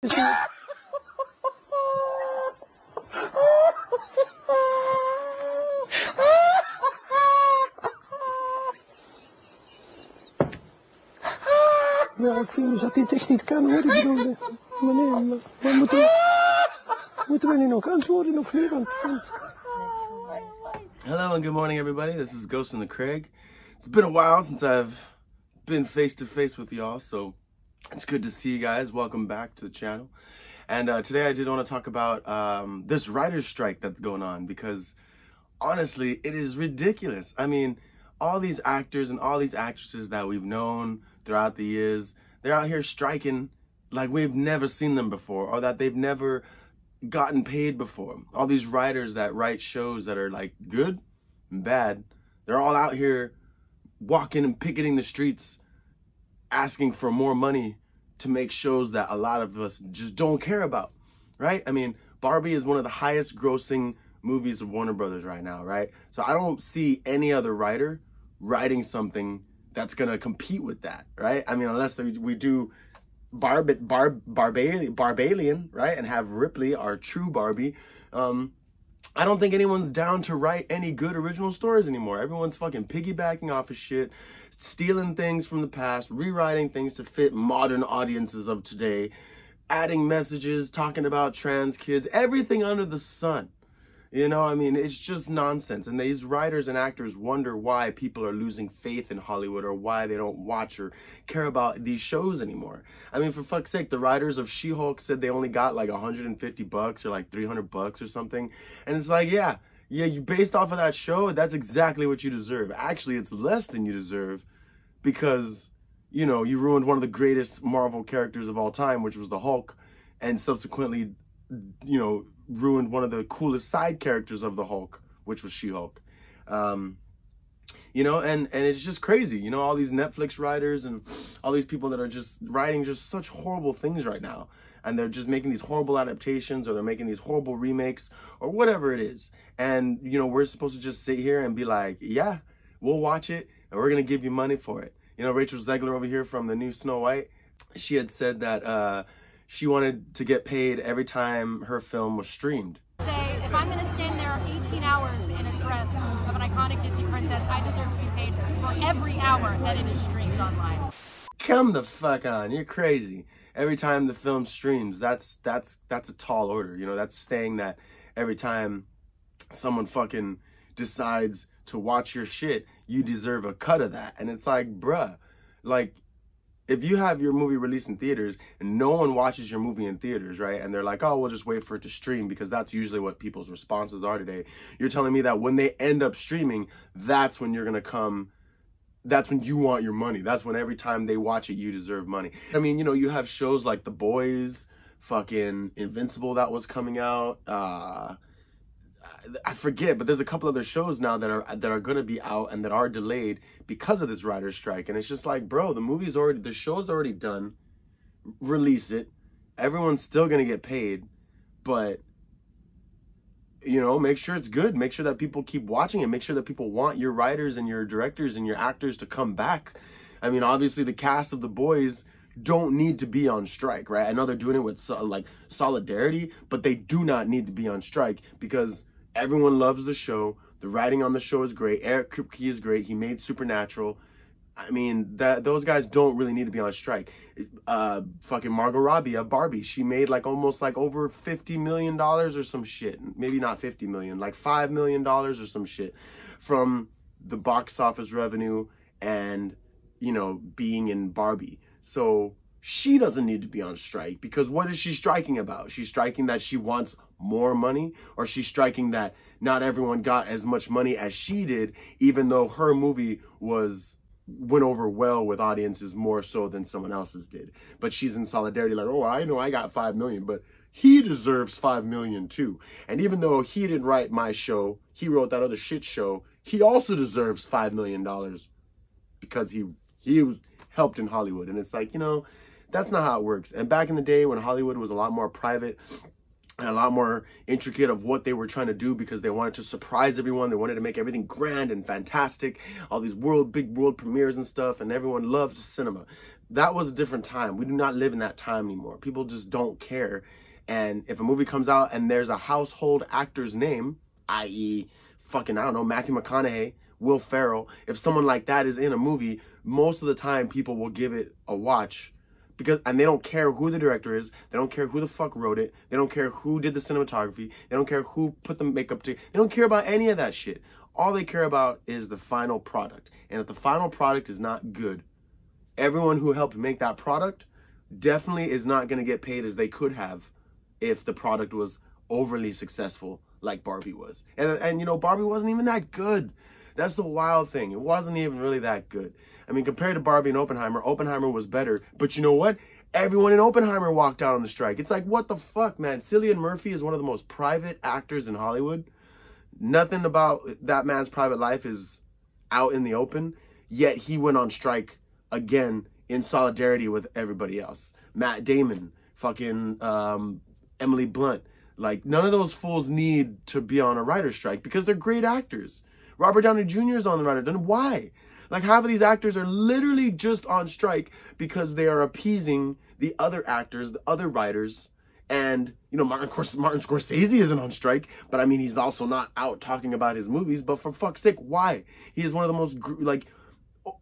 Now ik vind dat dit echt niet kan hoor. Ik bedoel, maar we moeten we nu nog antwoorden of niet? Hello and good morning, everybody. This is Ghost in the Craig. It's been a while since I've been face to face with y'all, so it's good to see you guys. Welcome back to the channel. And today I did want to talk about this writer's strike that's going on, because honestly, it is ridiculous. I mean, all these actors and all these actresses that we've known throughout the years, they're out here striking like we've never seen them before, or that they've never gotten paid before. All these writers that write shows that are like good and bad, they're all out here walking and picketing the streets, asking for more money to make shows that a lot of us just don't care about, right? I mean, Barbie is one of the highest grossing movies of Warner Brothers right now, right? So I don't see any other writer writing something that's gonna compete with that, right? I mean, unless we do Barbalian, right? And have Ripley, our true Barbie. I don't think anyone's down to write any good original stories anymore. Everyone's fucking piggybacking off of shit, stealing things from the past, rewriting things to fit modern audiences of today, adding messages, talking about trans kids, everything under the sun. You know, I mean, it's just nonsense. And these writers and actors wonder why people are losing faith in Hollywood, or why they don't watch or care about these shows anymore. I mean, for fuck's sake, the writers of She-Hulk said they only got like $150 or like $300 or something. And it's like, yeah, you based off of that show, that's exactly what you deserve. Actually, it's less than you deserve, because, you know, you ruined one of the greatest Marvel characters of all time, which was the Hulk, and subsequently, you know, ruined one of the coolest side characters of the Hulk, which was She-Hulk. You know, and it's just crazy, you know, all these Netflix writers and all these people that are just writing just such horrible things right now, and they're just making these horrible adaptations, or they're making these horrible remakes, or whatever it is. And, you know, we're supposed to just sit here and be like, yeah, we'll watch it, and we're gonna give you money for it. You know, Rachel Zegler over here from the new Snow White, she had said that she wanted to get paid every time her film was streamed. Say, if I'm going to stand there 18 hours in a dress of an iconic Disney princess, I deserve to be paid for every hour that it is streamed online. Come the fuck on, you're crazy. Every time the film streams, that's a tall order. You know, that's saying that every time someone fucking decides to watch your shit, you deserve a cut of that. And it's like, bruh, like, if you have your movie released in theaters and no one watches your movie in theaters, right? And they're like, oh, we'll just wait for it to stream, because that's usually what people's responses are today. You're telling me that when they end up streaming, that's when you're going to come, that's when you want your money. That's when every time they watch it, you deserve money. I mean, you know, you have shows like The Boys, fucking Invincible that was coming out. I forget, but there's a couple other shows now that are going to be out and that are delayed because of this writer's strike. And it's just like, bro, the show's already done. Release it. Everyone's still going to get paid, but, you know, make sure it's good. Make sure that people keep watching it. Make sure that people want your writers and your directors and your actors to come back. I mean, obviously the cast of The Boys don't need to be on strike, right? I know they're doing it with like solidarity, but they do not need to be on strike, because everyone loves the show. The writing on the show is great. Eric Kripke is great. He made Supernatural. I mean, those guys don't really need to be on strike. Fucking Margot Robbie of Barbie, she made like almost like over $50 million or some shit. Maybe not 50 million, like $5 million or some shit from the box office revenue and, you know, being in Barbie. So she doesn't need to be on strike, because what is she striking about? She's striking that she wants more money, or she's striking that not everyone got as much money as she did, even though her movie went over well with audiences more so than someone else's did. But she's in solidarity, like, oh, I know I got 5 million, but he deserves 5 million too. And even though he didn't write my show, he wrote that other shit show, he also deserves $5 million because he was helped in Hollywood. And it's like, you know, that's not how it works. And back in the day when Hollywood was a lot more private and a lot more intricate of what they were trying to do, because they wanted to surprise everyone, they wanted to make everything grand and fantastic, all these big world premieres and stuff, and everyone loved cinema. that was a different time. We do not live in that time anymore. People just don't care. And if a movie comes out and there's a household actor's name, i.e. fucking, I don't know, Matthew McConaughey, Will Ferrell, if someone like that is in a movie, most of the time people will give it a watch. And they don't care who the director is. They don't care who the fuck wrote it. They don't care who did the cinematography. They don't care who put the makeup to. They don't care about any of that shit. All they care about is the final product. And if the final product is not good, everyone who helped make that product definitely is not going to get paid as they could have if the product was overly successful like Barbie was. And you know, Barbie wasn't even that good. That's the wild thing. It wasn't even really that good. I mean, compared to Barbie and Oppenheimer, Oppenheimer was better. But you know what? Everyone in Oppenheimer walked out on the strike. It's like, what the fuck, man? Cillian Murphy is one of the most private actors in Hollywood. Nothing about that man's private life is out in the open. Yet he went on strike again in solidarity with everybody else. Matt Damon, fucking Emily Blunt. Like, none of those fools need to be on a writer's strike because they're great actors. Robert Downey Jr. is on the writer. Then why? Like, half of these actors are literally just on strike because they are appeasing the other actors, the other writers. And, you know, Martin Scorsese isn't on strike, but I mean, he's also not out talking about his movies. But for fuck's sake, why? He is one of the most,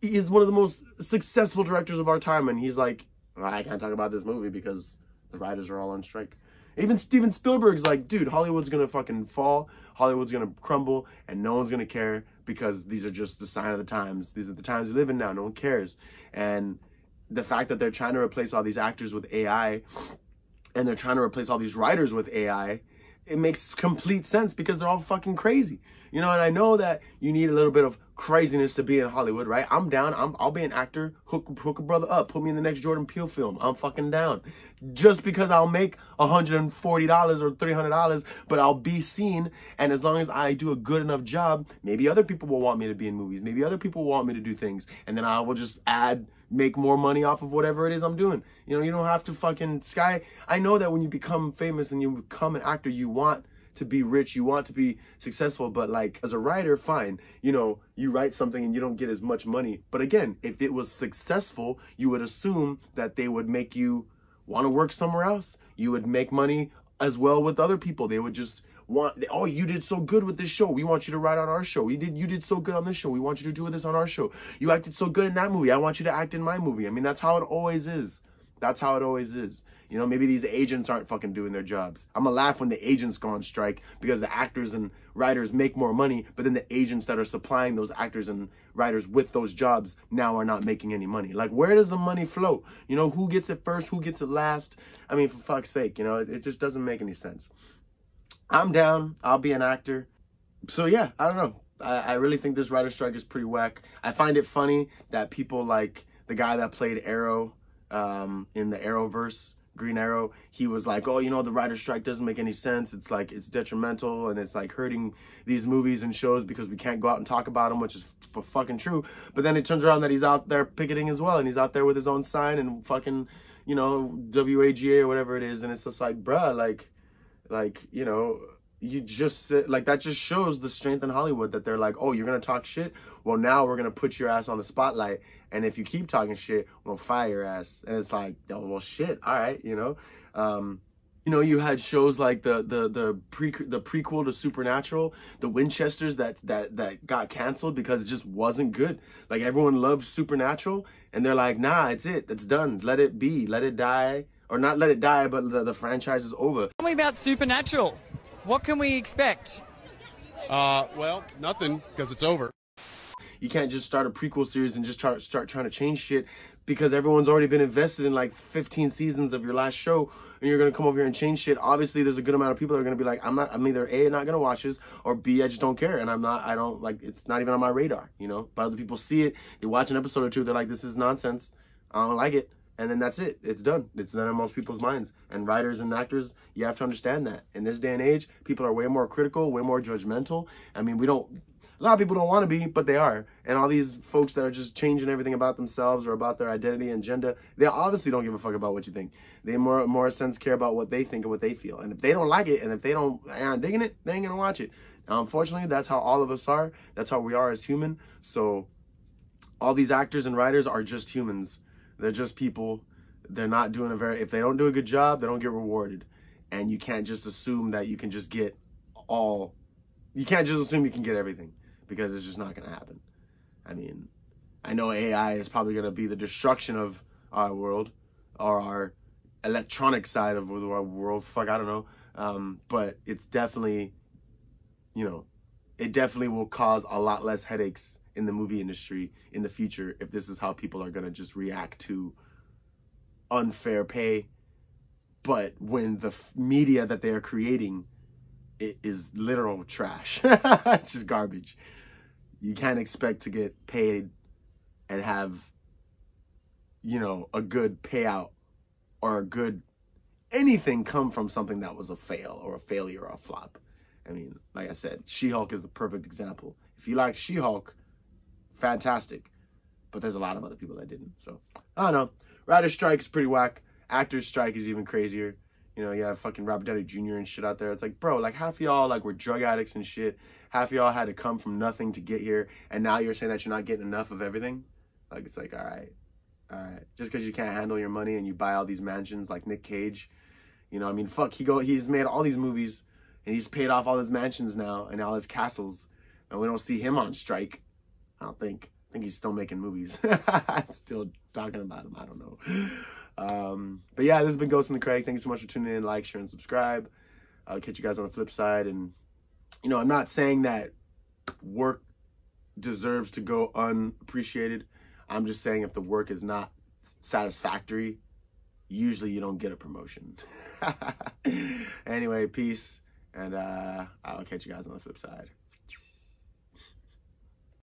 he is one of the most successful directors of our time. And he's like, I can't talk about this movie because the writers are all on strike. Even Steven Spielberg's like, dude, Hollywood's gonna fucking fall, Hollywood's gonna crumble, and no one's gonna care because these are just the sign of the times. These are the times we live in now. No one cares. And the fact that they're trying to replace all these actors with AI, and they're trying to replace all these writers with AI, it makes complete sense because they're all fucking crazy. You know, and I know that you need a little bit of craziness to be in Hollywood, right? I'm down. I'll be an actor. Hook a brother up. Put me in the next Jordan Peele film. I'm fucking down. Just because I'll make $140 or $300, but I'll be seen. And as long as I do a good enough job, maybe other people will want me to be in movies. Maybe other people will want me to do things. And then I will just make more money off of whatever it is I'm doing. You know, you don't have to fucking I know that when you become famous and you become an actor, you want to be rich, you want to be successful, but like as a writer, fine, you know, you write something and you don't get as much money. But again, if it was successful, you would assume that they would make you want to work somewhere else. You would make money as well with other people. They would just want, oh, you did so good with this show, we want you to write on our show. You did so good on this show, we want you to do this on our show. You acted so good in that movie, I want you to act in my movie. I mean, that's how it always is. That's how it always is. You know, maybe these agents aren't fucking doing their jobs. I'm gonna laugh when the agents go on strike because the actors and writers make more money, but then the agents that are supplying those actors and writers with those jobs now are not making any money. Like, where does the money flow? You know, who gets it first? Who gets it last? I mean, for fuck's sake, you know, it just doesn't make any sense. I'm down. I'll be an actor. So yeah, I don't know. I really think this writer's strike is pretty whack. I find it funny that people like the guy that played Arrow in the Arrowverse, Green Arrow, he was like, oh, you know, the writer's strike doesn't make any sense. It's like, it's detrimental and it's like hurting these movies and shows because we can't go out and talk about them, which is fucking true. But then it turns around that he's out there picketing as well, and he's out there with his own sign and fucking, you know, WGA or whatever it is. And it's just like, bruh, like, you know, you just like, that just shows the strength in Hollywood that they're like, oh, you're gonna talk shit, well, now we're gonna put your ass on the spotlight, and if you keep talking shit, we'll fire your ass. And it's like, oh, well, shit, all right, you know. You know, you had shows like the prequel to Supernatural, the Winchesters that got canceled because it just wasn't good. Like, everyone loved Supernatural, and they're like, nah, it's done, let it be, let it die, or not let it die, but the franchise is over. Tell me about Supernatural. What can we expect? Well, nothing, because it's over. You can't just start a prequel series and just start trying to change shit because everyone's already been invested in like 15 seasons of your last show, and you're gonna come over here and change shit. Obviously, there's a good amount of people that are gonna be like, I'm either A, not gonna watch this, or B, I just don't care, and I don't like, it's not even on my radar, you know. But other people see it, they watch an episode or two, they're like, this is nonsense, I don't like it. And then that's it. It's done. It's done in most people's minds. And writers and actors, you have to understand that. In this day and age, people are way more critical, way more judgmental. I mean, a lot of people don't want to be, but they are. And all these folks that are just changing everything about themselves or about their identity and gender, they obviously don't give a fuck about what you think. They more sense care about what they think and what they feel. And if they don't like it, and if they aren't digging it, they ain't gonna watch it. Now, unfortunately, that's how all of us are. That's how we are as human. So all these actors and writers are just humans. They're just people. They're not doing if they don't do a good job, they don't get rewarded. And you can't just assume that you can just get you can't just assume you can get everything, because it's just not going to happen. I mean, I know AI is probably going to be the destruction of our world, or our electronic side of our world. Fuck, I don't know. But it's definitely, it definitely will cause a lot less headaches in the movie industry in the future if this is how people are going to just react to unfair pay. But when the media that they are creating, it is literal trash. It's just garbage. You can't expect to get paid and have, a good payout or a good anything come from something that was a fail or a failure or a flop. I mean, like I said, She-Hulk is the perfect example. If you liked She-Hulk, fantastic. But there's a lot of other people that didn't. So, I don't know. Writer's strike is pretty whack. Actor's strike is even crazier. You have fucking Robert Downey Jr. and shit out there. It's like, bro, like half of y'all like were drug addicts and shit. Half of y'all had to come from nothing to get here. And now you're saying that you're not getting enough of everything? Like, it's like, all right. Just because you can't handle your money and you buy all these mansions like Nick Cage. I mean, fuck, he's made all these movies and he's paid off all his mansions now and all his castles. And we don't see him on strike. I don't think. I think he's still making movies. Still talking about him. I don't know. But yeah, this has been Ghost in the Craig. Thank you so much for tuning in. Like, share, and subscribe. I'll catch you guys on the flip side. And, I'm not saying that work deserves to go unappreciated. I'm just saying if the work is not satisfactory, usually you don't get a promotion. Anyway, peace. And I'll catch you guys on the flip side.